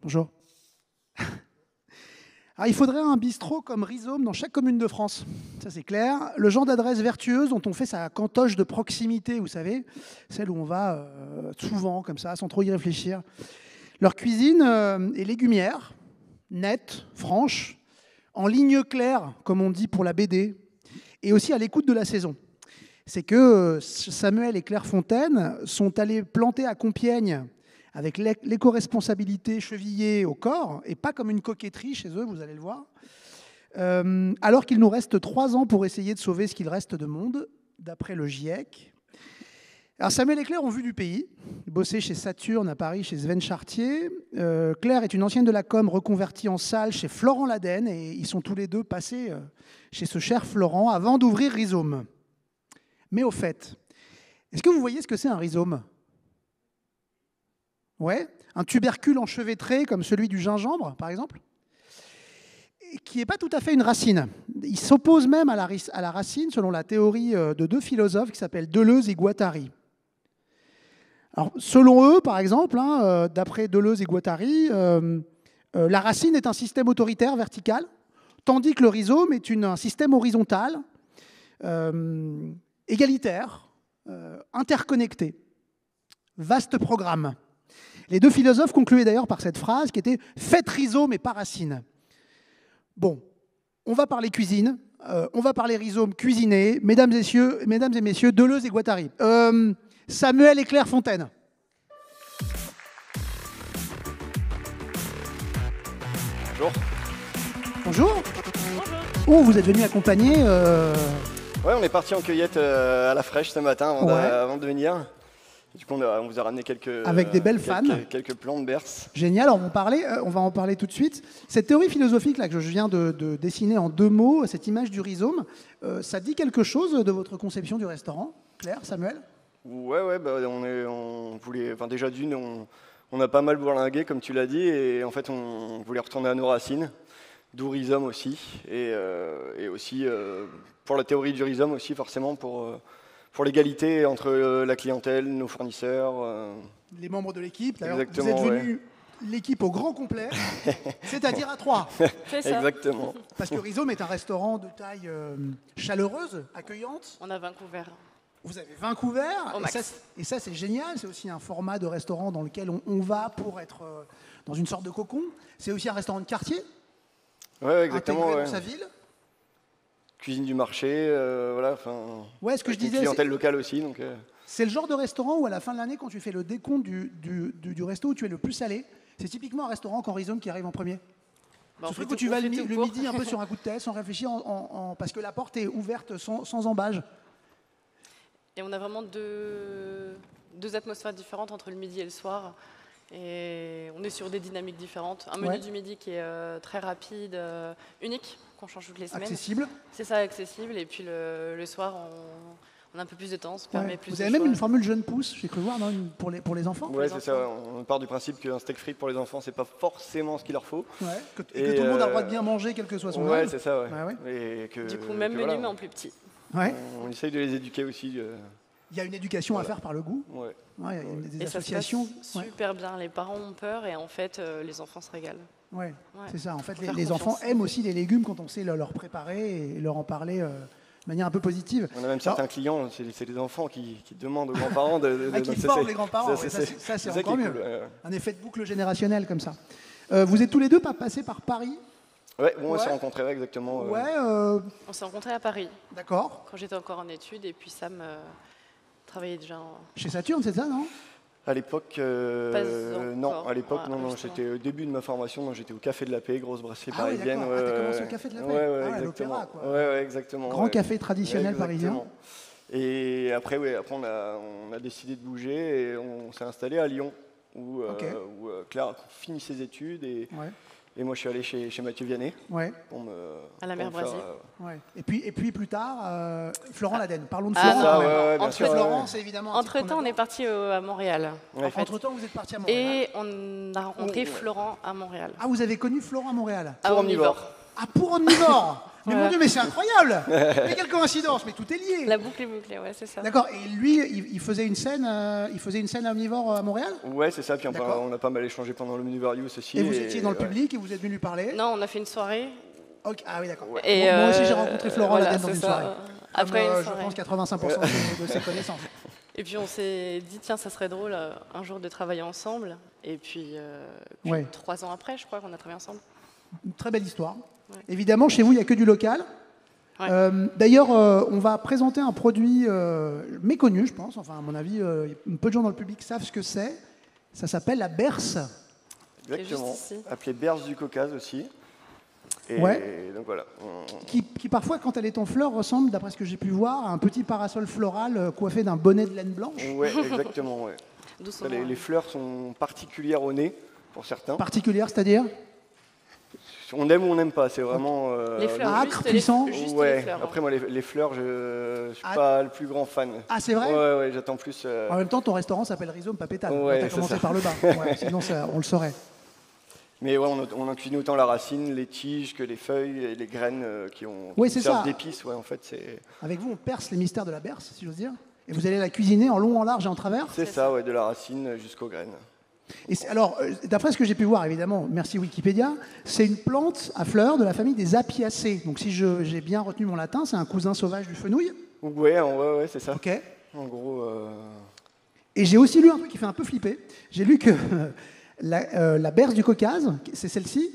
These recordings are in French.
Bonjour. Alors, il faudrait un bistrot comme Rhizome dans chaque commune de France. Ça, c'est clair. Le genre d'adresse vertueuse dont on fait sa cantoche de proximité, vous savez, celle où on va souvent, comme ça, sans trop y réfléchir. Leur cuisine est légumière, nette, franche, en ligne claire, comme on dit pour la BD, et aussi à l'écoute de la saison. C'est que Samuel et Claire Fontaine sont allés planter à Compiègne avec l'éco-responsabilité chevillée au corps, et pas comme une coquetterie chez eux, vous allez le voir, alors qu'il nous reste 3 ans pour essayer de sauver ce qu'il reste de monde, d'après le GIEC. Alors Samuel et Claire ont vu du pays, bossé chez Saturne à Paris, chez Sven Chartier. Claire est une ancienne de la com reconvertie en salle chez Florent Laden, et ils sont tous les deux passés chez ce cher Florent avant d'ouvrir Rhizome. Mais au fait, est-ce que vous voyez ce que c'est un rhizome ? Ouais, un tubercule enchevêtré comme celui du gingembre, par exemple, qui n'est pas tout à fait une racine. Il s'oppose même à la racine, selon la théorie de 2 philosophes qui s'appellent Deleuze et Guattari. Alors, selon eux, par exemple, d'après Deleuze et Guattari, la racine est un système autoritaire vertical, tandis que le rhizome est un système horizontal, égalitaire, interconnecté. Vaste programme. Les 2 philosophes concluaient d'ailleurs par cette phrase qui était « Faites rhizome et pas racine ». Bon, on va parler cuisine, on va parler rhizome cuisiné, mesdames et messieurs, Deleuze et Guattari. Samuel et Claire Fontaine. Bonjour. Bonjour. Oh, vous êtes venus accompagner... Ouais, on est parti en cueillette à la fraîche ce matin avant de venir. Du coup, on vous a ramené avec des belles fans. Quelques plants de berce. Génial, on va en parler tout de suite. Cette théorie philosophique là, que je viens de dessiner en 2 mots, cette image du rhizome, ça dit quelque chose de votre conception du restaurant, Claire, Samuel ? Ouais, bah, on voulait, déjà on a pas mal bourlingué, comme tu l'as dit, et en fait, on voulait retourner à nos racines, d'où rhizome aussi, et aussi pour la théorie du rhizome aussi, forcément, pour l'égalité entre la clientèle, nos fournisseurs. Les membres de l'équipe, d'ailleurs, vous êtes venus l'équipe au grand complet, c'est-à-dire à 3. C'est ça. Exactement. Parce que Rhizome est un restaurant de taille chaleureuse, accueillante. On a 20 couverts. Vous avez 20 couverts, Au max. et ça c'est génial, c'est aussi un format de restaurant dans lequel on va pour être dans une sorte de cocon. C'est aussi un restaurant de quartier, Ouais, exactement. intégré dans sa ville. Cuisine du marché, voilà. Ouais, ce que je disais, clientèle locale aussi. Donc, c'est le genre de restaurant où à la fin de l'année, quand tu fais le décompte du resto où tu es le plus salé, c'est typiquement un restaurant quand Rhizome qui arrive en premier. Ce truc où tu vas le midi un peu sur un coup de tête, sans réfléchir, parce que la porte est ouverte sans embâge. Et on a vraiment deux atmosphères différentes entre le midi et le soir. Et on est sur des dynamiques différentes. Un menu du midi qui est très rapide, unique, qu'on change toutes les semaines. Accessible. C'est ça, accessible. Et puis le soir, on a un peu plus de temps, on se permet plus de choix. Vous avez même une formule jeune pousse, j'ai cru voir, non, pour les enfants. Ouais, c'est ça. On part du principe qu'un steak frites pour les enfants, c'est pas forcément ce qu'il leur faut. Ouais, que tout le monde a le droit de bien manger, quel que soit son âge. Ouais, c'est ça. Ouais. Ouais. Et du coup, même menu, mais en plus petit. Ouais. On essaye de les éduquer aussi. Il y a une éducation à faire par le goût. Ouais. Il y a des et associations. Ça se passe super bien. Les parents ont peur et en fait, les enfants se régalent. Ouais. C'est ça. En fait, les enfants aiment aussi les légumes quand on sait leur préparer et leur en parler de manière un peu positive. On a même certains clients, c'est les enfants qui demandent aux grands-parents qui forment les grands-parents. Ça, c'est encore mieux. Cool. Un effet de boucle générationnel comme ça. Vous êtes tous les deux passés par Paris. Ouais, on s'est rencontrés exactement. On s'est rencontrés à Paris. D'accord. Quand j'étais encore en études et puis Sam travaillait déjà chez Saturne, c'est ça, non? À l'époque, non. À l'époque, non. J'étais au début de ma formation, j'étais au Café de la Paix, grosse brasserie parisienne. Ah, t'as commencé au Café de la Paix. Ouais, l'opéra, quoi. Ouais, exactement. Grand café traditionnel parisien. Et après, on a décidé de bouger et on s'est installé à Lyon, où Claire a fini ses études et moi je suis allé chez Mathieu Vianney à la mer Brasier. Et puis plus tard, Florent Laden. Parlons de Florent. Florent, c'est évidemment. Entre-temps, on est parti à Montréal. Entre-temps, vous êtes parti à Montréal. Et on a rencontré Florent à Montréal. Ah, vous avez connu Florent à Montréal? À Omnivore. Ah, pour Omnivore. Mais mon Dieu, mais c'est incroyable. Mais quelle coïncidence, mais tout est lié. La boucle est bouclée, ouais, c'est ça. D'accord, et lui, il faisait une scène omnivore à Montréal? Ouais, c'est ça. Puis D'accord. on a pas mal échangé pendant le Omnivarius aussi. Et vous étiez dans le ouais. public et vous êtes venu lui parler? Non, on a fait une soirée. Ok, ah oui, d'accord. Et Moi aussi, j'ai rencontré Florent voilà, Laden dans c'est une ça. soirée. Après Comme, une soirée. je pense 85% de ses connaissances. Et puis on s'est dit, tiens, ça serait drôle un jour de travailler ensemble. Et puis, Ouais. 3 ans après, je crois qu'on a travaillé ensemble. Une très belle histoire. Ouais. Évidemment, chez vous, il n'y a que du local. Ouais. D'ailleurs, on va présenter un produit méconnu, je pense. Enfin, à mon avis, peu de gens dans le public savent ce que c'est. Ça s'appelle la berce. Exactement. juste ici. Appelée berce du Caucase aussi. Et Ouais. donc voilà. Qui parfois, quand elle est en fleurs, ressemble, d'après ce que j'ai pu voir, à un petit parasol floral coiffé d'un bonnet de laine blanche. Ouais, exactement. Ouais. Doucement. Les fleurs sont particulières au nez pour certains. Particulière, c'est-à-dire On aime ou on n'aime pas. C'est vraiment. Les fleurs, Acre, juste puissant. les, juste ouais. les fleurs. Après moi, les fleurs, je suis Ah. pas le plus grand fan. Ah, c'est vrai? Ouais, j'attends plus. En même temps, ton restaurant s'appelle Rhizome pas pétale. Ouais, T'as c'est commencé ça. par le bas. Ouais, sinon, on le saurait. Mais ouais, on en cuisine autant la racine, les tiges que les feuilles et les graines qui Ouais, c'est servent ça. d'épices. Ouais, en fait, c'est Avec vous, on perce les mystères de la berce, si j'ose dire. Et vous allez la cuisiner en long, en large et en travers. c'est ça, ouais, de la racine jusqu'aux graines. Et alors, d'après ce que j'ai pu voir, évidemment, merci Wikipédia, c'est une plante à fleurs de la famille des Apiacées. Donc, si j'ai bien retenu mon latin, c'est un cousin sauvage du fenouil. Ouais, c'est ça. Ok. En gros, Et j'ai aussi lu un truc qui fait un peu flipper. J'ai lu que la berce du Caucase, c'est celle-ci.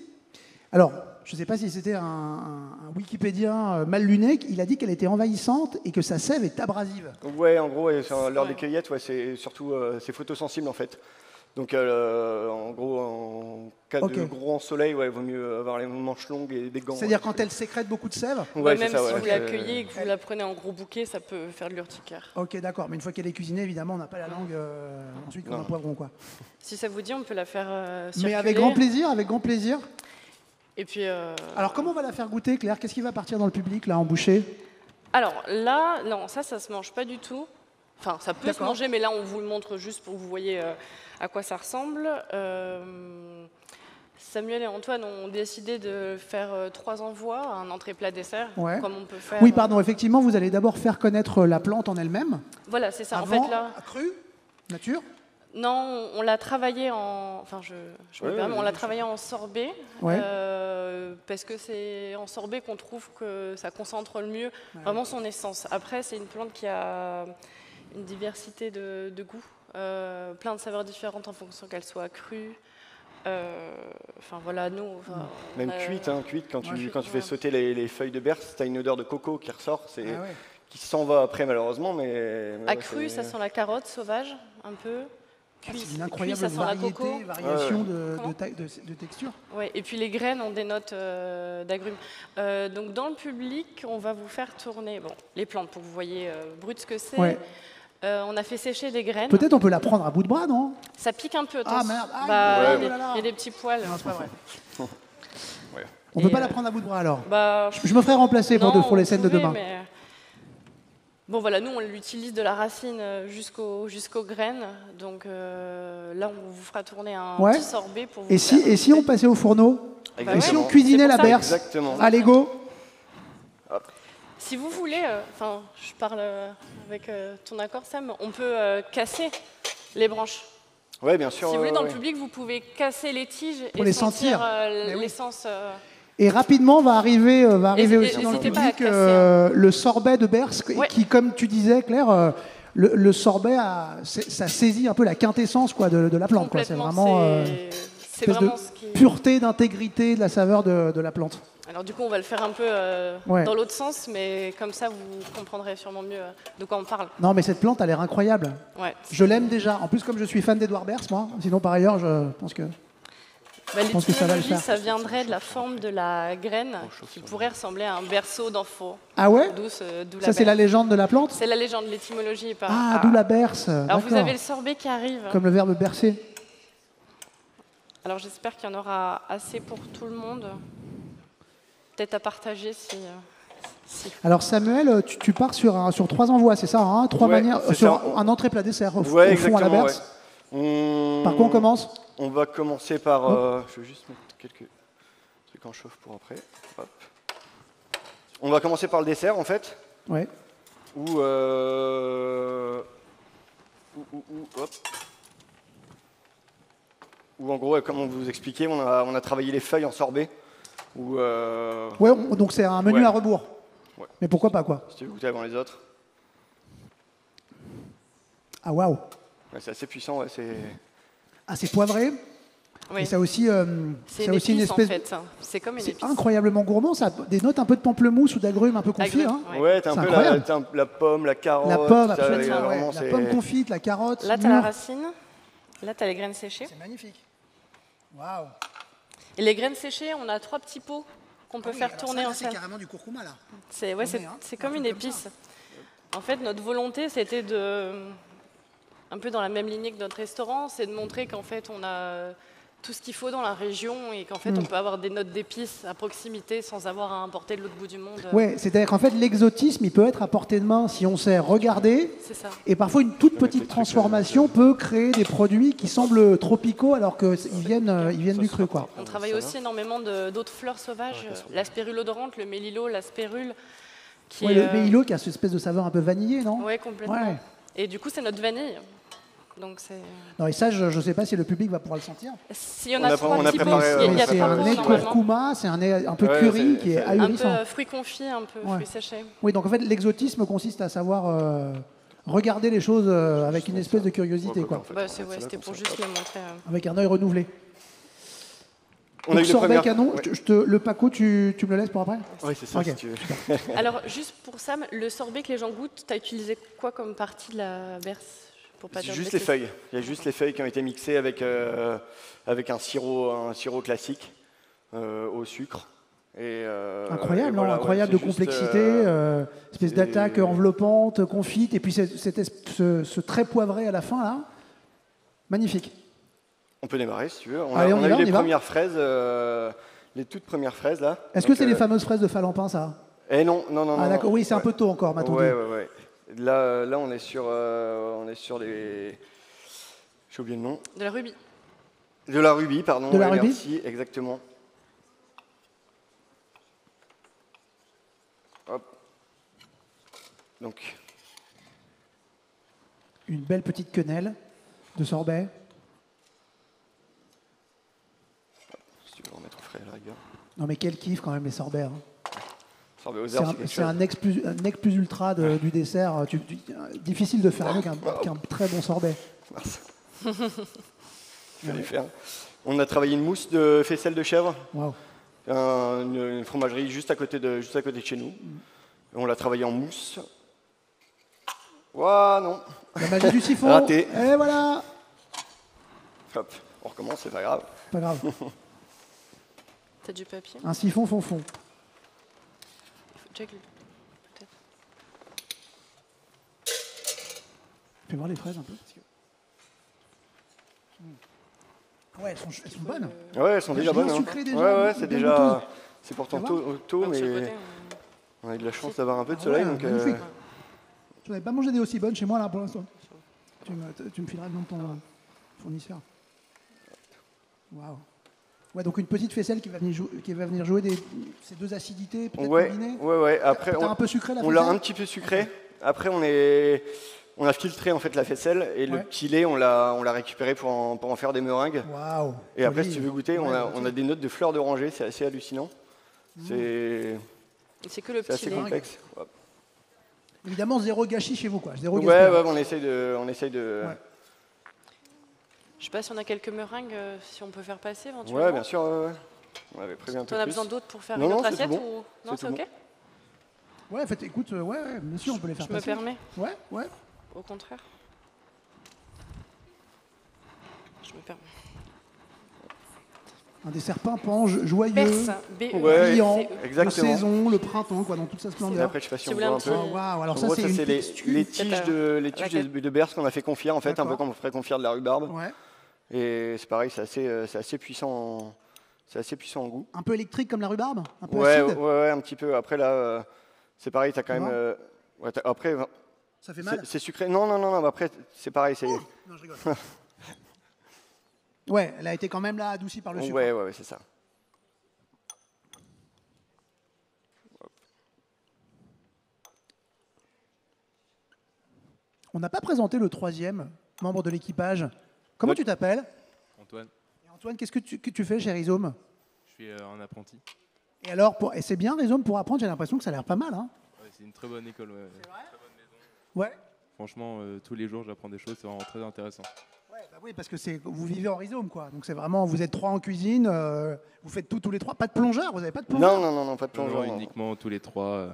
Alors, je ne sais pas si c'était un Wikipédien mal luné, il a dit qu'elle était envahissante et que sa sève est abrasive. ouais, en gros, ouais, lors des Ouais. cueillettes, ouais, c'est surtout c'est photosensible en fait. Donc, en gros, en cas Ok. de grand soleil, ouais, il vaut mieux avoir les manches longues et des gants. C'est-à-dire quand elle sécrète beaucoup de sève. Ouais, c'est même ça, si ouais, vous la cueillez et que vous la prenez en gros bouquet, ça peut faire de l'urticaire. Ok, d'accord. Mais une fois qu'elle est cuisinée, évidemment, on n'a pas la langue ensuite comme Non. un poivron, quoi. Si ça vous dit, on peut la faire circuler. Mais avec grand plaisir, avec grand plaisir. Et puis, Alors, comment on va la faire goûter, Claire? Qu'est-ce qui va partir dans le public, là, en bouchée? alors là, non, ça se mange pas du tout. Enfin, ça peut se D'accord. manger, mais là, on vous le montre juste pour que vous voyez à quoi ça ressemble. Samuel et Antoine ont décidé de faire 3 envois, un entrée plat dessert, Ouais. comme on peut faire. Oui, pardon, effectivement, vous allez d'abord faire connaître la plante en elle-même. Voilà, c'est ça. Avant, En fait, là, cru, nature. non, on l'a travaillé en. Enfin, je me Ouais, permets, on vas-y, l'a travaillé en sorbet. Ouais. Parce que c'est en sorbet qu'on trouve que ça concentre le mieux vraiment son essence. Après, c'est une plante qui a une diversité de goûts, plein de saveurs différentes en fonction qu'elle soit crue. Enfin voilà, nous. Même cuite, quand Ouais, tu fais ouais. sauter les feuilles de berce, tu as une odeur de coco qui ressort, Ah ouais. qui s'en va après malheureusement. Mais À ouais, cru, c'est- ça sent la carotte sauvage, un peu. Ah, Cuit, c'est une cuit, incroyable ça sent la coco. variation Comment de texture. Ouais, et puis les graines ont des notes d'agrumes. Donc dans le public, on va vous faire tourner les plantes pour que vous voyez brut ce que c'est. Ouais. On a fait sécher des graines. Peut-être on peut la prendre à bout de bras, non? Ça pique un peu. Ah, attention. merde. Aïe, Bah, ouais, il y a oh là là. il y a des petits poils. Non, c'est pas vrai. Ouais. On peut Et, pas la prendre à bout de bras, alors. Bah, Je me ferai remplacer non, pour les vous scènes de pouvez, demain. mais- Bon voilà, nous on l'utilise de la racine jusqu'aux graines. Donc là, on vous fera tourner un Ouais. petit sorbet pour vous Et faire si on goûter. passait au fourneau? Bah Et ouais, si on c'est cuisinait pour la ça. berce? Exactement. Allez, go! Si vous voulez, enfin, je parle avec ton accord, Sam, on peut casser les branches. Ouais, bien sûr. Si vous voulez, ouais, dans le ouais. public, vous pouvez casser les tiges Pour et les sentir sentir. Mais oui. l'essence. Et rapidement va arriver aussi dans le n'hésitez pas à public casser, le sorbet de berce, Ouais. qui, comme tu disais, Claire, le sorbet, ça saisit un peu la quintessence quoi, de la plante. Quoi. C'est Complètement, vraiment c'est espèce vraiment de ce qui. pureté, d'intégrité de la saveur de la plante. Alors du coup, on va le faire un peu Ouais. dans l'autre sens, mais comme ça, vous comprendrez sûrement mieux de quoi on parle. Non, mais cette plante a l'air incroyable. Ouais. Je l'aime déjà. En plus, comme je suis fan d'Edouard Berce, moi, sinon par ailleurs, je pense que... pense que ça va le L'étymologie, faire. ça viendrait de la forme de la graine qui pourrait ressembler à un berceau d'enfant. Ah ouais? D'où Ça, c'est la berce. légende de la plante? C'est la légende, l'étymologie. Ah, d'où la berce. Alors vous D'accord. avez le sorbet qui arrive. Comme le verbe bercer. Alors j'espère qu'il y en aura assez pour tout le monde. Peut-être à partager si. Alors Samuel, tu pars sur 3 envois, c'est ça, hein? 3 Ouais, manières, c'est sur ça. un entrée plat dessert au Ouais, fond à la exactement, berce. ouais. Par quoi on commence? On va commencer par. Je vais juste mettre quelques trucs en chauffe pour après. Hop. On va commencer par le dessert, en fait. Ouais. Où en gros, comme on vous expliquait, on a travaillé les feuilles en sorbet. Ouais, donc c'est un menu Ouais. à rebours. Ouais. Mais pourquoi pas, quoi. Si tu veux goûter avant les autres. Ah, waouh. Ouais, c'est assez puissant, ouais, Ah, c'est poivré. Oui. Et ça a aussi, C'est ça a une aussi une épice, espèce. en fait. C'est comme une C'est épice. incroyablement gourmand. Ça a des notes un peu de pamplemousse ou d'agrumes un peu confits. Agrumes, Hein. Ouais, t'as un C'est peu incroyable. la pomme, la carotte. La pomme, ça, absolument. Ouais. vraiment, La c'est- pomme confite, la carotte. Là, tu as la mûre. racine. Là, tu as les graines séchées. C'est magnifique. Waouh. Et les graines séchées, on a 3 petits pots qu'on peut faire tourner en salle. carrément du curcuma, là. C'est ouais, tourner, hein. c'est comme Un une truc comme épice. En fait, notre volonté, c'était de, un peu dans la même lignée que notre restaurant, c'est de montrer qu'en fait, on a tout ce qu'il faut dans la région et qu'en fait, on peut avoir des notes d'épices à proximité sans avoir à importer de l'autre bout du monde. Ouais, c'est-à-dire qu'en fait, l'exotisme, il peut être à portée de main si on sait regarder. C'est ça. Et parfois, une toute Avec les petite trucs, transformation peut créer des produits qui semblent tropicaux alors qu'ils viennent du cru, quoi. On travaille aussi énormément d'autres fleurs sauvages, la spirulodorante, le mélilo, la spirule. Qui Ouais, est, le méilo qui a cette espèce de saveur un peu vanillée, non? Ouais, complètement. Ouais. Et du coup, c'est notre vanille. Donc, c'est. Non, et ça, je ne sais pas si le public va pouvoir le sentir. S'il y en On a a- 3 on a petits pots, préparé, il y Mais a c'est 3 un pots nez de normalement. curcuma, c'est un nez un peu Ouais, curry c'est- qui est c'est- Un peu ahurissant. fruits confits, un peu Ouais. fruits séchés. Oui, donc en fait, l'exotisme consiste à savoir regarder les choses avec une espèce de curiosité, quoi. En fait, Bah, on c'est- va ouais, mettre ça c'était là, pour comme ça. juste le montrer. Avec un œil renouvelé. On a Donc, eu les sorbet premières- canon, Ouais. le Paco, tu me le laisses pour après? Oui, c'est ça, Ok. si tu veux. Alors, juste pour ça, le sorbet que les gens goûtent, tu as utilisé quoi comme partie de la berce pour pas C'est dire de juste les bêtises feuilles. Il y a juste les feuilles qui ont été mixées avec un sirop classique au sucre. Incroyable, non? voilà, ouais, Incroyable c'est de juste, complexité, espèce c'est- d'attaque enveloppante, confite, et puis ce trait poivré à la fin, là. Magnifique. On peut démarrer si tu veux. Allez, on y a va, eu on y les va. premières fraises, les toutes premières fraises là. Est-ce que Donc, c'est les fameuses fraises de Falampin, ça? Eh non, non, non. Ah non, d'accord, non. oui, c'est un Ouais. peu tôt encore, m'a-t-on Ouais, dit. ouais, ouais. Là, on est sur les. J'ai oublié le nom. De la rubis. De la rubis, pardon. De la ouais, rubis. Merci, exactement. Hop. Donc, Une belle petite quenelle de sorbet. si tu veux remettre au frais à la rigueur. Non mais quel kiff quand même les sorbets. Hein. Sorbet aux C'est herbes, un, c'est quelque c'est un chose. nec plus ultra du dessert. Difficile de faire mieux qu'un très bon sorbet. Mince. Fallait faire. On a travaillé une mousse de faisselle de chèvre, Waouh. une fromagerie juste à côté de chez nous. Et on l'a travaillé en mousse. Ouah, non. La magie du siphon. Raté. Et voilà. Hop, on recommence, c'est pas grave. Pas grave. T'as du papier Un siphon fond. Jack, peut-être. Fais voir les fraises un peu. Ouais, elles sont bonnes. Ouais, elles sont déjà Bien bonnes. sucrées déjà, ouais, ouais, bien c'est goûteuses. déjà. C'est pourtant Tu vois tôt, Sur le mais côté, on a eu de la chance d'avoir un peu de Ah soleil. ouais, donc, magnifique. Je n'avais pas mangé des aussi bonnes chez moi là pour l'instant. Tu me fileras le nom de ton fournisseur. Waouh. Ouais, donc une petite faisselle qui va venir jouer ces deux acidités peut-être ouais, combinées. ouais. Après, T'as un peu sucré la on l'a faisselle un petit peu sucré. Après, on a filtré en fait la faisselle et le Ouais. petit lait, on l'a récupéré pour en faire des meringues. Waouh. Et après, joli. si tu veux goûter, Ouais, on a des notes de fleurs d'oranger, c'est assez hallucinant. C'est C'est que le c'est petit assez lait. complexe. Évidemment, zéro gâchis chez vous, quoi. Zéro Ouais, gaspillage. on essaye de. Ouais. Je sais pas si on a quelques meringues, si on peut faire passer éventuellement. Ouais, bien sûr. Ouais. On avait prévu un peu T'en as plus. besoin d'autres pour faire Non, une non, autre c'est assiette tout bon. ou non, C'est c'est tout ok Ouais, écoute, ouais, bien sûr, on peut les faire Je me passer. permets, Ouais. au contraire. Je me permets. Un dessert pimpant, joyeux, Perse, B-E. Ouais, brillant, C-E. de exactement. saison, le printemps, quoi, dans toute sa Et splendeur. après, je sais pas si Si on vous voulez voit un un petit- peu. Oh, waouh, alors En ça, gros, c'est ça, une c'est les Peut-être, tiges de berce qu'on a fait confire, en fait, un peu D'accord. comme on ferait confire de la rhubarbe. Ouais. Et c'est pareil, c'est assez puissant. C'est assez puissant en goût. Un peu électrique comme la rhubarbe, un peu Ouais, acide. ouais, un petit peu. Après, là, c'est pareil, t'as quand Tu même. Ouais, après, Ça fait mal. c'est sucré. Non, mais après, c'est pareil. Non, je rigole. Ouais, elle a été quand même là adoucie par le sucre. Ouais, c'est ça. On n'a pas présenté le troisième membre de l'équipage. Comment tu t'appelles? Antoine, Et Antoine, qu'est-ce que tu fais chez Rhizome? je suis un apprenti. Et alors, et c'est bien Rhizome pour apprendre, j'ai l'impression que ça a l'air pas mal. Hein. Ouais, c'est une très bonne école. Ouais. Ouais. Franchement, tous les jours, j'apprends des choses, c'est vraiment très intéressant. Ouais, bah oui, parce que vous vivez en Rhizome, quoi. Donc c'est vraiment, vous êtes 3 en cuisine, vous faites tout tous les 3. Pas de plongeur, vous n'avez pas de plongeur? Non, pas de plongeur. Non, uniquement tous les 3,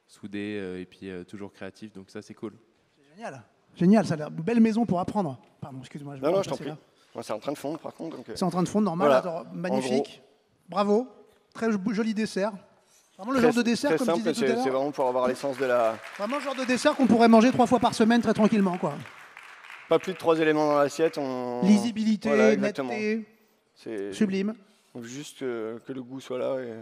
soudés et puis toujours créatifs, donc ça, c'est cool. C'est génial. Génial, ça a l'air une belle maison pour apprendre. Pardon, excuse-moi. Non, je t'en prie. Moi, c'est en train de fondre, par contre. C'est en train de fondre, normal. Voilà. Attends, magnifique. Bravo. Très joli dessert. Vraiment le Très, genre de dessert, très comme simple, je disais tout à c'est l'heure. vraiment pour avoir l'essence de la... Vraiment le genre de dessert qu'on pourrait manger 3 fois par semaine très tranquillement, quoi. Pas plus de 3 éléments dans l'assiette. Lisibilité, Voilà, exactement. netteté, C'est sublime. juste que le goût soit là et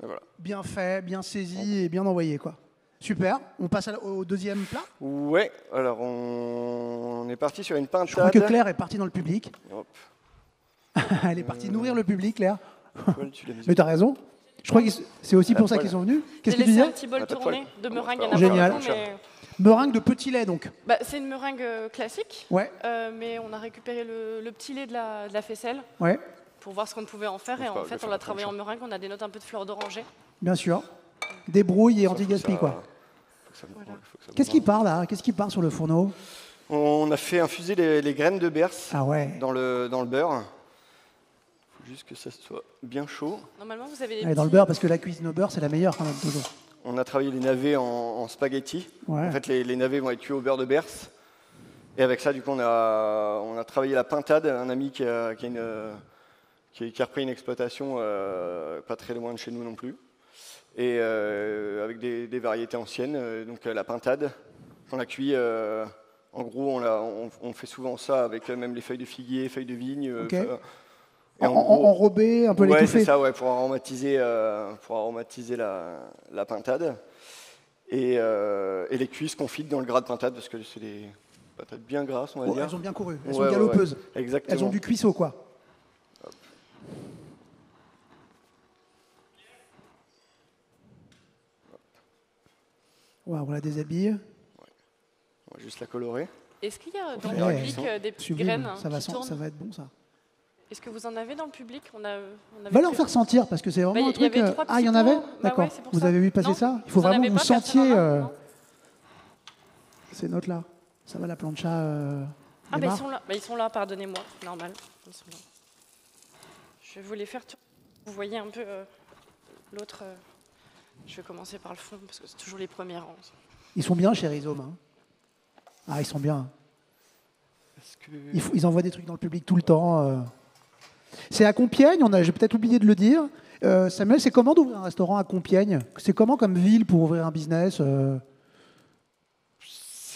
voilà. Bien fait, bien saisi et bien envoyé, quoi. Super. On passe au deuxième plat. Ouais, alors on est parti sur une pintade. Je crois que Claire est partie dans le public. Hop. Elle est partie nourrir le public, Claire. Paul, tu l'as mis. Mais t'as raison. Je crois que c'est aussi pour ça qu'ils sont venus. Qu'est-ce que tu J'ai laissé un disais? petit bol Ah, pas de tourné poil. de meringue. Bon, Il y en a Génial. pas beaucoup, mais... Meringue de petit lait, donc. Bah, c'est une meringue classique, Ouais, mais on a récupéré le petit lait de la faisselle ouais, pour voir ce qu'on pouvait en faire. Et C'est pas- en fait, je vais on faire l'a travaillé en plancher. meringue. On a des notes un peu de fleur d'oranger. bien sûr. Débrouille et Faut que anti-gaspi, ça- quoi. faut que ça- Voilà. faut que ça Qu'est-ce qui bouge. part, là? Qu'est-ce qui part sur le fourneau? On a fait infuser les graines de berce Ah ouais. dans le beurre. Faut juste que ça soit bien chaud. Normalement, vous avez des Allez, dans le petits- beurre, parce que la cuisine au beurre, c'est la meilleure, quand même, toujours. On a travaillé les navets en spaghetti. Ouais. En fait, les navets vont être cuits au beurre de berce. Et avec ça, du coup, on a travaillé la pintade. Un ami qui a repris une exploitation pas très loin de chez nous non plus. Et avec des variétés anciennes. Donc la pintade, qu'on a cuit. En gros, on fait souvent ça avec même les feuilles de figuier, feuilles de vigne. Ok. Et en gros- Enrobé, un peu Ouais, l'étouffer. c'est ça, ouais, pour aromatiser la pintade. Et les cuisses qu'on confite dans le gras de pintade, parce que c'est des patates bien grasses, on va Oh, dire. elles ont bien couru. Elles Ouais, sont ouais, galopeuses. ouais. Exactement. Elles ont du cuisseau, quoi. Waouh, on la déshabille. On va juste la colorer. Est-ce qu'il y a dans Ouais, le public des petites Sublime. graines Ça va, qui tournent ça va être bon, ça. Est-ce que vous en avez dans le public? On avait Va leur pu- faire sentir, parce que c'est vraiment Bah, un il y truc... avait 3 Ah, il y en petits avait pots. Bah D'accord. ouais, c'est pour Vous ça. avez vu passer Non, ça? Il faut vous en vraiment avez que vous pas, personne sentiez en a, non ces notes-là. Ça va, la plancha Ah, bah, démarre. ils sont là, pardonnez-moi, normal. Ils sont là. Je vais vous les faire tourner. Vous voyez un peu l'autre. Je vais commencer par le fond, parce que c'est toujours les premiers rangs. Ils sont bien chez Rhizome. Hein. Ah, ils sont bien. Est-ce que... Ils envoient des trucs dans le public tout le temps. C'est à Compiègne, j'ai peut-être oublié de le dire. Samuel, c'est comment d'ouvrir un restaurant à Compiègne? C'est comment comme ville pour ouvrir un business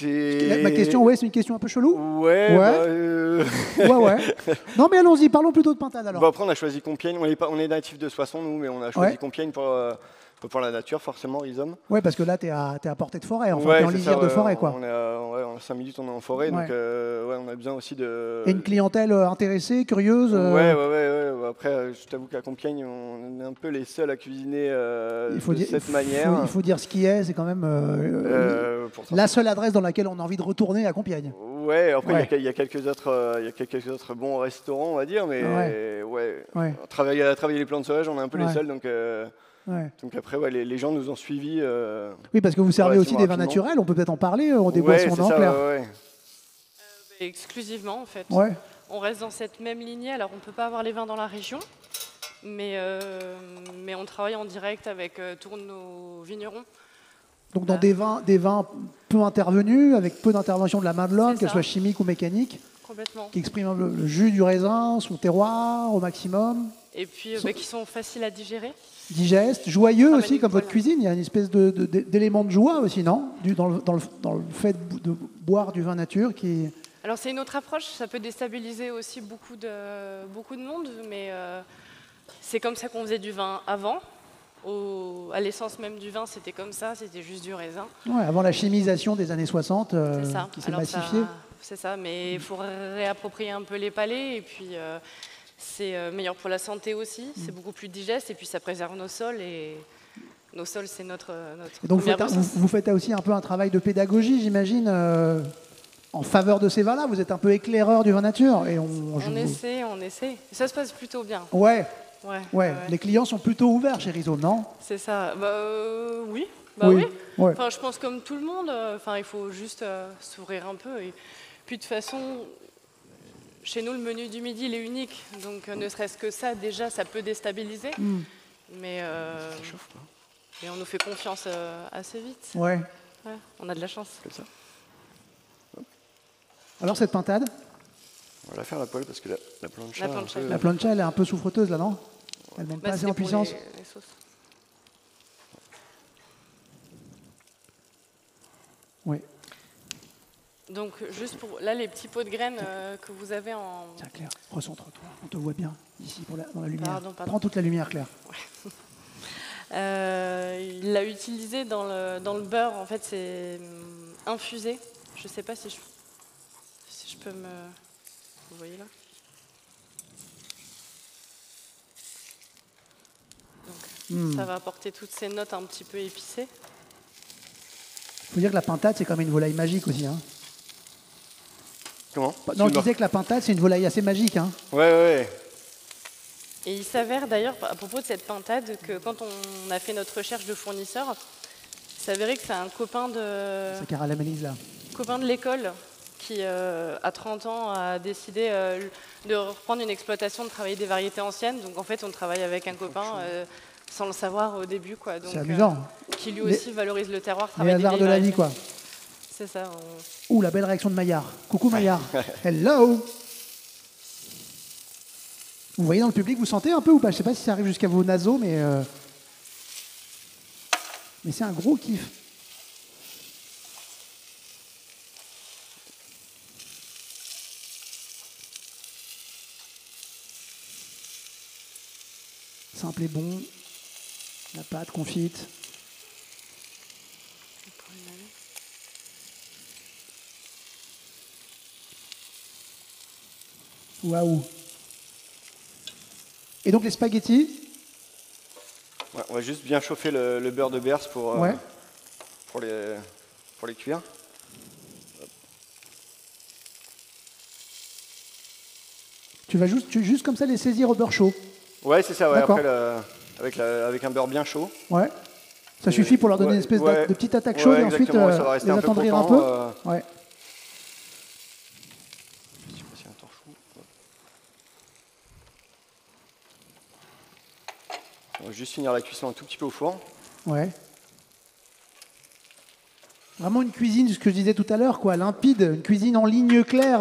Ma question, ouais, c'est une question un peu chelou. Ouais, Ouais. Ouais. Non, mais allons-y, parlons plutôt de pintade alors. Bon, après, on a choisi Compiègne. On est natif de Soissons, nous, mais on a choisi Ouais. Compiègne pour la nature, forcément, Rhizome. Ouais, parce que là, t'es à portée de forêt, enfin, Ouais, t'es en c'est lisière ça, de ouais, forêt, quoi. On a 5 minutes, on est en forêt, donc Ouais. on a besoin aussi de... Et une clientèle intéressée, curieuse. Ouais. Après, je t'avoue qu'à Compiègne, on est un peu les seuls à cuisiner cette manière. Il faut dire ce qui est, c'est quand même Pour ça. la seule adresse dans laquelle on a envie de retourner à Compiègne. Ouais, après, Ouais. il y a quelques autres bons restaurants, on va dire, mais Ouais. à travailler les plantes sauvages, on est un peu les Ouais. seuls, donc après, les gens nous ont suivis. Oui, parce que vous servez aussi des vins relativement naturels, on peut peut-être en parler, des ouais, boissons c'est non ça, claires. ouais. Exclusivement, en fait. Ouais. On reste dans cette même lignée. Alors, on ne peut pas avoir les vins dans la région, mais on travaille en direct avec tous nos vignerons. Donc dans des vins peu intervenus, avec peu d'intervention de la main de l'homme, C'est qu'elle ça. soit chimique ou mécanique, Complètement. qui expriment le jus du raisin, son terroir au maximum, Et puis, qui sont faciles à digérer. digeste, joyeux Ah, aussi, comme votre voilà. cuisine. Il y a une espèce d'élément de joie aussi, non? Dans le fait de boire du vin nature qui... Alors, c'est une autre approche. Ça peut déstabiliser aussi beaucoup de monde, mais c'est comme ça qu'on faisait du vin avant. À l'essence même du vin, c'était comme ça, c'était juste du raisin. Ouais, avant la chimisation des années 60, C'est ça. qui s'est Alors, massifiée. C'est ça, mais il faut réapproprier un peu les palais et puis c'est meilleur pour la santé aussi, c'est beaucoup plus digeste et puis ça préserve nos sols et nos sols, c'est notre Et donc première ressource. vous faites aussi un peu un travail de pédagogie, j'imagine, en faveur de ces vins-là. Vous êtes un peu éclaireur du vin nature. Et On essaie. Ça se passe plutôt bien. Ouais. Ouais. Les clients sont plutôt ouverts chez Rhizome, non? C'est ça. Oui. Oui. Ouais. Enfin, je pense comme tout le monde. Il faut juste s'ouvrir un peu. Et puis de toute façon, chez nous, le menu du midi, il est unique. Donc ne serait-ce que ça, déjà, ça peut déstabiliser. Mais et on nous fait confiance assez vite. Ouais. On a de la chance. Comme ça. Alors cette pintade, On va la faire à la poêle parce que la plancha... La plancha. la plancha, elle est un peu souffreteuse là, non? Elle monte pas assez en puissance. Les sauces. Oui. Donc juste pour là les petits pots de graines que vous avez en... Tiens Claire, recentre-toi, on te voit bien ici dans la lumière. Pardon. Prends toute la lumière Claire. Il l'a utilisé dans le beurre, en fait c'est infusé. Je ne sais pas si je peux me... Vous voyez là? Donc, ça va apporter toutes ces notes un petit peu épicées. Il faut dire que la pintade, c'est comme une volaille magique aussi. Hein. Comment? Non, je disais que la pintade, c'est une volaille assez magique. Hein. Ouais. Et il s'avère d'ailleurs, à propos de cette pintade, que quand on a fait notre recherche de fournisseur, il s'avérait que c'est un copain Ça caramélise là. de l'école qui, à 30 ans, a décidé de reprendre une exploitation, de travailler des variétés anciennes. Donc en fait, on travaille avec un copain sans le savoir au début. C'est amusant. Qui lui aussi valorise le terroir, Les travaille des hasards de vieilles la vie, variétés. quoi. C'est ça. Ouh, la belle réaction de Maillard. Coucou Maillard. Hello. Vous voyez dans le public, vous sentez un peu ou pas? Je ne sais pas si ça arrive jusqu'à vos naseaux, mais c'est un gros kiff. Simple et bon. La pâte confite. Waouh. Et donc les spaghettis? Ouais, on va juste bien chauffer le beurre de berce pour les cuire. Tu vas juste comme ça les saisir au beurre chaud? Ouais, c'est ça. Ouais. D'accord. Après, avec un beurre bien chaud. Ouais. Ça suffit pour leur donner une espèce de petite attaque chaude et ensuite ça va rester les un peu attendrir un croquant, peu. Ouais. Je sais pas s'il y a un torchon. On va juste finir la cuisson un tout petit peu au four. Ouais. Vraiment une cuisine, ce que je disais tout à l'heure, quoi, limpide, une cuisine en ligne claire,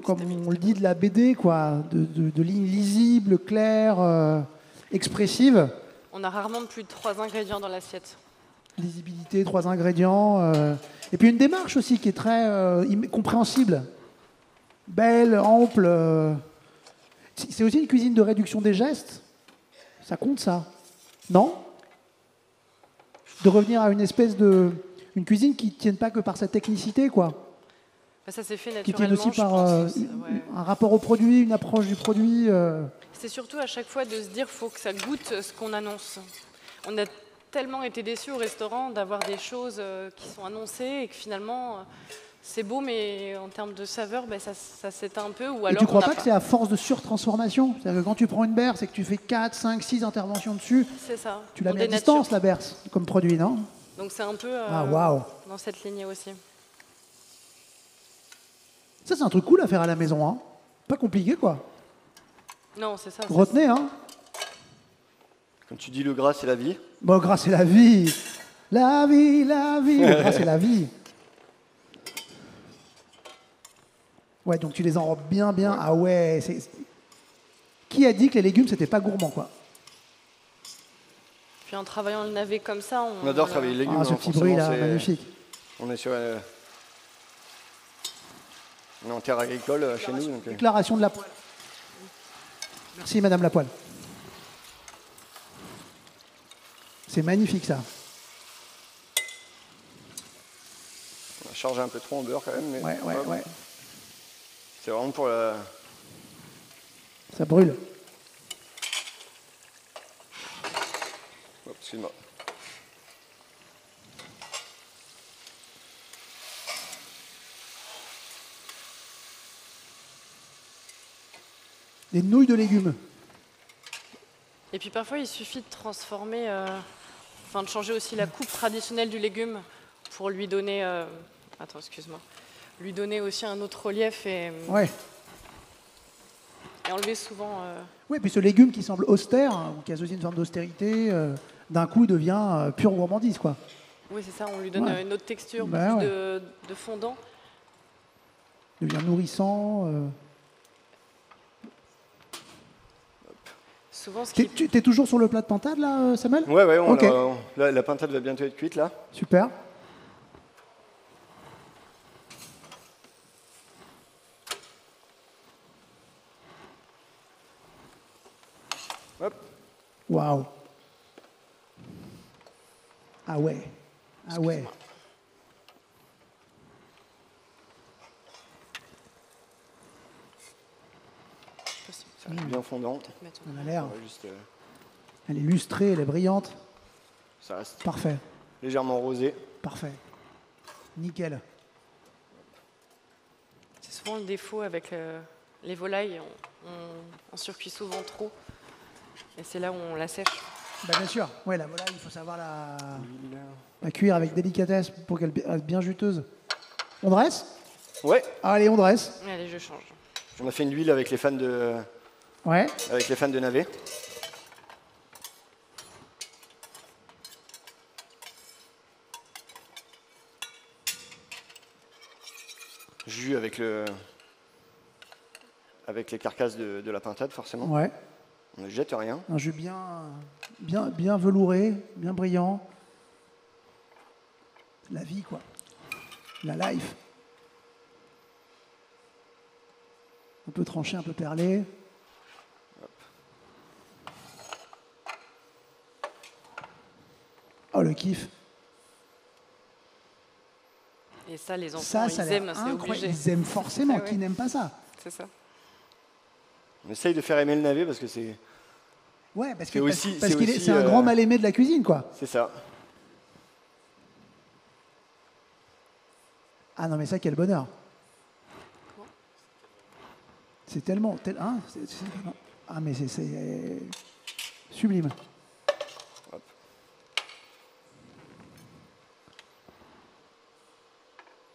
comme on le dit de la BD, quoi, de lignes lisibles, claires, expressives. On a rarement plus de 3 ingrédients dans l'assiette. Lisibilité, 3 ingrédients. Et puis une démarche aussi qui est très compréhensible. Belle, ample. C'est aussi une cuisine de réduction des gestes. Ça compte, ça? Non? De revenir à une espèce de... Une cuisine qui ne tienne pas que par sa technicité, quoi. Ça s'est fait Qui tienne naturellement, aussi par ouais. un rapport au produit, une approche du produit. C'est surtout à chaque fois de se dire qu'il faut que ça goûte ce qu'on annonce. On a tellement été déçus au restaurant d'avoir des choses qui sont annoncées et que finalement c'est beau, mais en termes de saveur, ça s'éteint un peu. Ou alors et tu crois pas que c'est à force de surtransformation? C'est-à-dire que quand tu prends une berce et que tu fais 4, 5, 6 interventions dessus, c'est ça. Tu la On mets à dénature. distance, la berce, comme produit, non? Donc c'est un peu waouh. dans cette lignée aussi. Ça, c'est un truc cool à faire à la maison, hein. Pas compliqué, quoi. Non, c'est ça. Retenez, hein. Comme tu dis, le gras, c'est la vie. Bon, gras, c'est la vie. La vie, la vie. Le gras, c'est la vie. Ouais, donc tu les enrobes bien, bien. Ah ouais, Qui a dit que les légumes, c'était pas gourmand, quoi? Puis en travaillant le navet comme ça, On adore travailler les légumes. Ah, ce petit bruit, là, magnifique. On est sur... on est en terre agricole chez nous. Donc, Déclaration de la poêle. Merci, Madame la poêle. C'est magnifique, ça. on a chargé un peu trop en beurre quand même. Mais Ouais. c'est vraiment pour la... Ça brûle. Hop, excuse-moi. Des nouilles de légumes. Et puis parfois, il suffit de transformer, enfin de changer aussi la coupe traditionnelle du légume pour lui donner, attends, excuse-moi, lui donner aussi un autre relief Ouais. et enlever souvent. Oui, puis ce légume qui semble austère, hein, ou qui a aussi une forme d'austérité, d'un coup devient pure gourmandise, quoi. Oui, c'est ça, on lui donne Ouais. une autre texture, Bah plus ouais. de fondant. Devient nourrissant. Souvent, ce Tu qui es toujours sur le plat de pintade, là, Samuel? Ouais, ouais, Ok. la pintade va bientôt être cuite, là. Super. Hop. Waouh. Ah ouais. Ah ouais. Ça reste bien fondant. Elle a l'air. On va juste, Elle est lustrée, elle est brillante. ça reste Parfait. légèrement rosé. Parfait. Nickel. C'est souvent le défaut avec les volailles, on surcuit souvent trop. Et c'est là où on la sèche. Bah, bien sûr. Ouais, la volaille, il faut savoir la cuire avec délicatesse pour qu'elle reste bien juteuse. On dresse? Ouais, Allez, on dresse. Allez, je change. on a fait une huile avec les fans Ouais. de navet. Jus avec les carcasses de la pintade, forcément. Ouais. On ne jette rien. Un jus bien velouré, bien brillant. La vie, quoi. La life. Un peu tranché, un peu perlé. Oh, le kiff. Et ça, les enfants, Ça ils a l'air aiment, c'est incroyable. obligé. Ils aiment forcément. Ah ouais. Qui n'aime pas ça? C'est ça. On essaye de faire aimer le navet parce que c'est Ouais, parce C'est que aussi- parce c'est qu'il est, aussi, c'est un grand mal-aimé de la cuisine, quoi. ça. Ah non, mais ça, quel bonheur. C'est tellement... hein, ah, mais c'est sublime.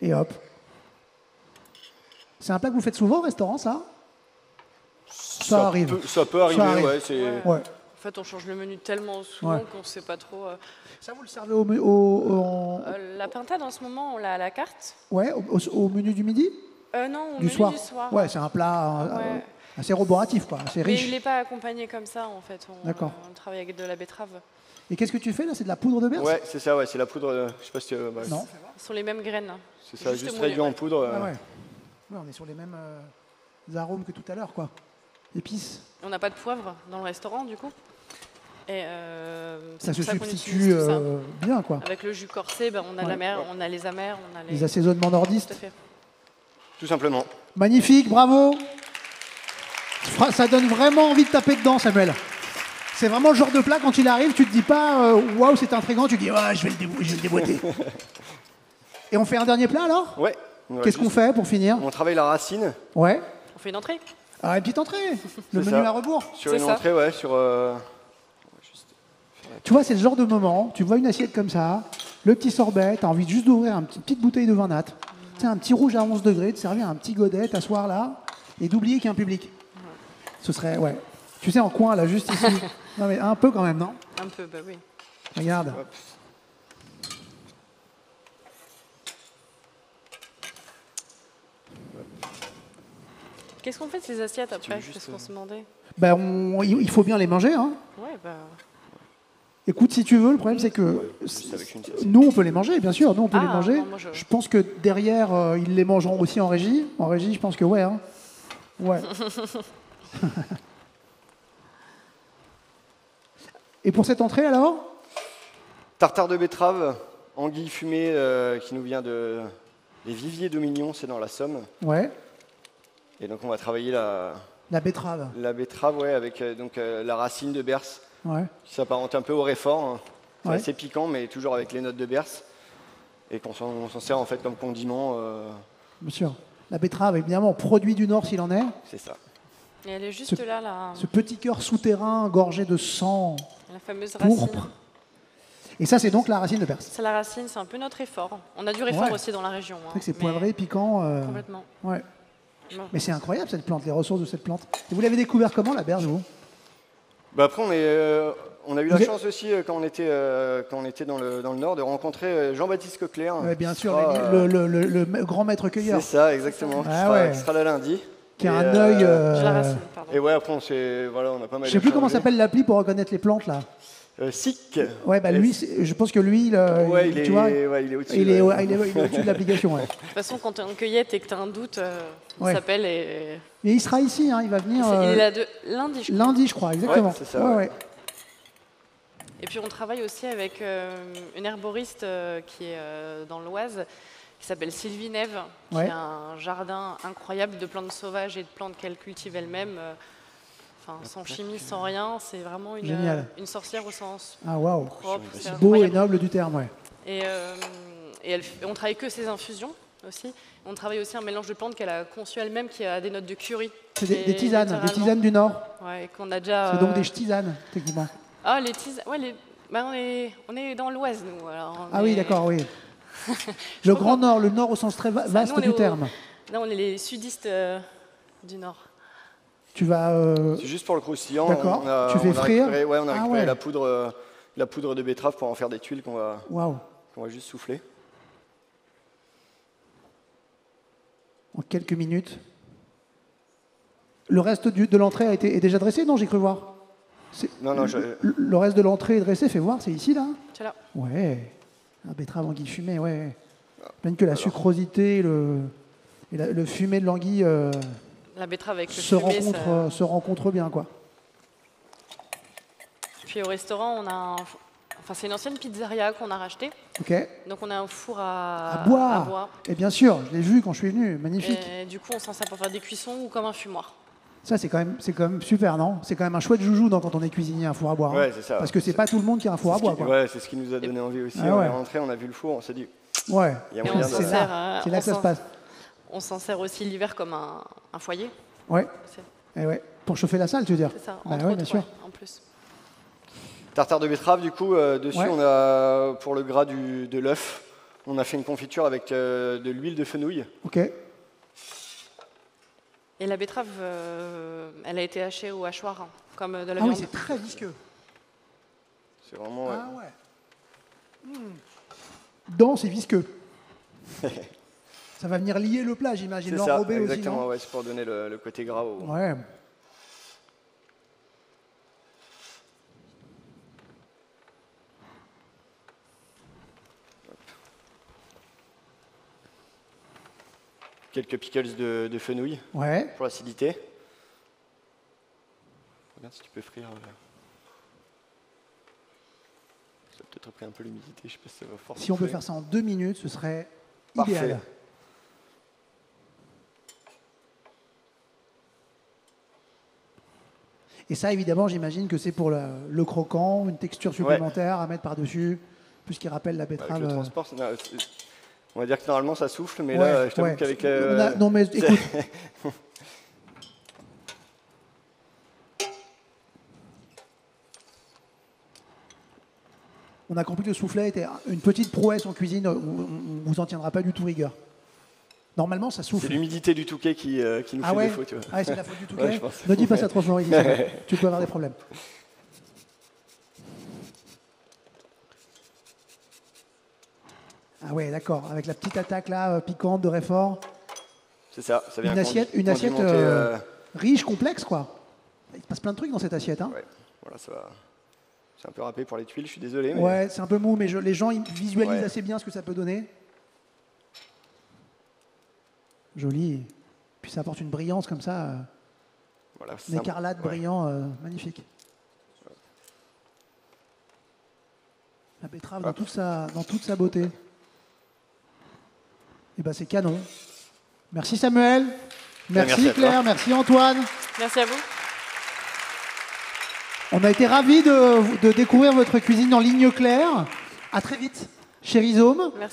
Et hop. C'est un plat que vous faites souvent au restaurant, ça? Ça arrive. Ça peut arriver, arrive. ouais. C'est Ouais. Ouais. En fait, on change le menu tellement souvent Ouais. qu'on ne sait pas trop. Ça, vous le servez au La pintade, en ce moment, on l'a à la carte. ouais, au menu du midi? Non, au Du menu soir? du soir. Ouais, c'est un plat Ouais. assez roboratif, quoi, assez Mais riche. il n'est pas accompagné comme ça, en fait. D'accord. On travaille avec de la betterave. Et qu'est-ce que tu fais là? C'est de la poudre de berce? Ouais, c'est ça, ouais, c'est la poudre. Je sais pas si Non. Ce sont les mêmes graines. c'est ça, juste mouillé, réduit en ouais. poudre. Ah ouais. Ouais, on est sur les mêmes arômes que tout à l'heure, quoi. Épices. On n'a pas de poivre dans le restaurant, du coup. Et Ça c'est se pour qu'on substitue utilise tout ça. bien, quoi. Avec le jus corsé, ben, on a Ouais. la mer, on a les amers, on a les. Les assaisonnements Tout à nordistes. fait. Tout simplement. Magnifique, bravo. Ça donne vraiment envie de taper dedans, Samuel. C'est vraiment le genre de plat, quand il arrive, tu te dis pas waouh, c'est intriguant, tu dis ouais, je vais le déboîter. Et on fait un dernier plat alors? Ouais. Ouais, Qu'est-ce qu'on juste- fait pour finir? On travaille la racine Ouais. On fait une entrée. Ah, une petite entrée. Le C'est menu ça. à rebours. sur C'est une ça. entrée, ouais, sur. Tu vois, c'est le genre de moment, tu vois une assiette comme ça, le petit sorbet, tu as envie juste d'ouvrir une petite bouteille de vin nat, tu sais, un petit rouge à 11 degrés, de servir un petit godet, t'asseoir là, et d'oublier qu'il y a un public. Ce serait, ouais. Tu sais, en coin, là, juste ici. Non, mais un peu quand même, non? Un peu, bah oui. Regarde. Hop. Qu'est-ce qu'on fait de ces assiettes après? veux juste, Qu'est-ce qu'on se demandait? Ben, il faut bien les manger, hein. Ouais, bah. Écoute, si tu veux, le problème, c'est que Juste avec une sauce. nous, on peut les manger, bien sûr, nous, on peut les Ah, manger. non, moi, je- Je pense que derrière, ils les mangeront aussi en régie. En régie, je pense que ouais, hein. Ouais. Et pour cette entrée, alors? Tartare de betterave, anguille fumée qui nous vient des Viviers d'Aumignon, c'est dans la Somme. Ouais. Et donc on va travailler la La betterave. betterave, ouais, avec la racine de berce Ouais. qui s'apparente un peu au réfort. Hein. C'est Ouais. assez piquant, mais toujours avec les notes de Berce. Et on s'en sert en fait comme condiment. Bien sûr. La betterave, évidemment, produit du Nord s'il en est. C'est ça. Et elle est juste là, Ce petit cœur souterrain gorgé de sang la fameuse racine. pourpre. Et ça, c'est donc la racine de Berce. C'est la racine, c'est un peu notre effort. On a du réfort Ouais. aussi dans la région. C'est vrai que c'est mais poivré, piquant. Complètement. Ouais. Non. Mais c'est incroyable cette plante, les ressources de cette plante. Et vous l'avez découvert comment, la berge, vous? Bah après, on a eu la Vous êtes- chance aussi, quand on était dans le Nord, de rencontrer Jean-Baptiste Coquelaire. Bien qui sûr, sera, le grand maître cueilleur, c'est ça, exactement. Ah ouais. Qui sera là lundi. qui a Et, un œil. J'ai la racine, pardon. Et ouais, après, on a pas mal Je sais plus comment échangé. s'appelle l'appli pour reconnaître les plantes là. SIC. Ouais, bah lui, je pense que lui, Ouais, il tu vois, est au-dessus. il est ouais. au-dessus de l'application. Ouais. De toute façon, quand tu es en cueillette et que tu as un doute, Ouais. il s'appelle et. Mais il sera ici, hein, il va venir Il est là de lundi, je crois. lundi, je crois, exactement. Ouais, c'est ça, ouais. Et puis on travaille aussi avec une herboriste qui est dans l'Oise, qui s'appelle Sylvie Neve, Ouais. qui a un jardin incroyable de plantes sauvages et de plantes qu'elle cultive elle-même, sans chimie, sans rien. C'est vraiment Génial. une sorcière au sens Ah waouh, propre. c'est beau et incroyable. noble du terme, ouais. Et on travaille que ses infusions aussi. On travaille aussi un mélange de plantes qu'elle a conçu elle-même qui a des notes de curry. C'est Et des tisanes littéralement- du Nord. Ouais, qu'on a déjà. C'est donc des tisanes, techniquement. Ah, les tisanes. Ouais, on est dans l'Oise, nous. Alors, Ah oui, d'accord, oui. Le Grand Nord, le Nord au sens très vaste nous, on est du au- terme. Là, on est les sudistes du Nord. Tu vas. C'est juste pour le croustillant. D'accord. Tu fais on a frire. récupéré, ouais, on a Ah récupéré ouais. la poudre de betterave pour en faire des tuiles qu'on Waouh. va juste souffler. En quelques minutes. Le reste de l'entrée est déjà dressé? Non, j'ai cru voir. Non, non, Le reste de l'entrée est dressé, fais voir, c'est ici, là? C'est là. Ouais. Un betterave anguille fumée, ouais. Même que la sucrosité et le fumet de l'anguille La betterave avec le se fumé. rencontrent rencontre bien, quoi. Puis au restaurant, on a c'est une ancienne pizzeria qu'on a rachetée. Ok. Donc on a un four à À bois. Et bien sûr, je l'ai vu quand je suis venu, magnifique. Et du coup, on s'en sert pour faire des cuissons ou comme un fumoir. Ça, c'est quand même super, non? C'est quand même un chouette joujou quand on est cuisinier, un four à bois. hein. Ouais, c'est ça. Parce que c'est pas tout le monde qui a un four à bois, quoi. Ouais, c'est ce qui nous a donné envie aussi. Ah On ouais. est rentré, on a vu le four, on s'est dit, Ouais. il y a Et on moyen s'en de... C'est sert, là que ça on se passe. On s'en sert aussi l'hiver comme un foyer. Ouais. C'est Et ouais. Pour chauffer la salle, tu veux dire? c'est ça, Bah entre ouais, autres, bien sûr. ouais, en plus. Tartare de betterave, du coup, dessus, Ouais. on a, pour le gras de l'œuf, on a fait une confiture avec de l'huile de fenouil. Ok. Et la betterave, elle a été hachée au hachoir, hein, comme de la Ah oui, viande. c'est très visqueux. C'est vraiment... Ah ouais. Dense et visqueux. Ça va venir lier le plat, j'imagine. C'est ça, L'enrober aussi, exactement, non? ouais, c'est pour donner le côté gras au... Ouais. Quelques pickles de fenouil Ouais. pour l'acidité. Regarde si tu peux frire. Ça a peut-être pris un peu l'humidité, je sais pas si ça va fort. Si on peut souffler. faire ça en 2 minutes, ce serait Parfait. idéal. Et ça, évidemment, j'imagine que c'est pour le croquant, une texture supplémentaire à mettre par-dessus, puisqu'il rappelle la Avec betterave. le transport, on va dire que normalement ça souffle, mais Ouais, là, je t'avoue ouais. qu'avec... Non, mais écoute. On a compris que le soufflet était une petite prouesse en cuisine, on ne vous en tiendra pas du tout rigueur. Normalement, ça C'est souffle. l'humidité du touquet qui nous Ah fait ouais, défaut, tu vois. Ah ouais, c'est la faute du touquet. Ouais, je pense. Ne dis pas ça trop fort ici, tu peux avoir des problèmes. Ah ouais, d'accord, avec la petite attaque là, piquante de Réfort. C'est ça, ça vient Une assiette condimenter, riche, complexe, quoi. Il se passe plein de trucs dans cette assiette. Hein. ouais, voilà, ça va. C'est un peu râpé pour les tuiles, je suis désolé. Mais... Ouais, c'est un peu mou, mais les gens ils visualisent Ouais. assez bien ce que ça peut donner. Joli. Puis ça apporte une brillance comme ça, Voilà, une simple. écarlate Ouais. brillant, magnifique. La betterave dans toute sa beauté. Et ben c'est canon. Merci Samuel. Merci merci à toi. Claire, merci Antoine. Merci à vous. On a été ravis de découvrir votre cuisine en ligne claire. À très vite chez Rhizome. Merci.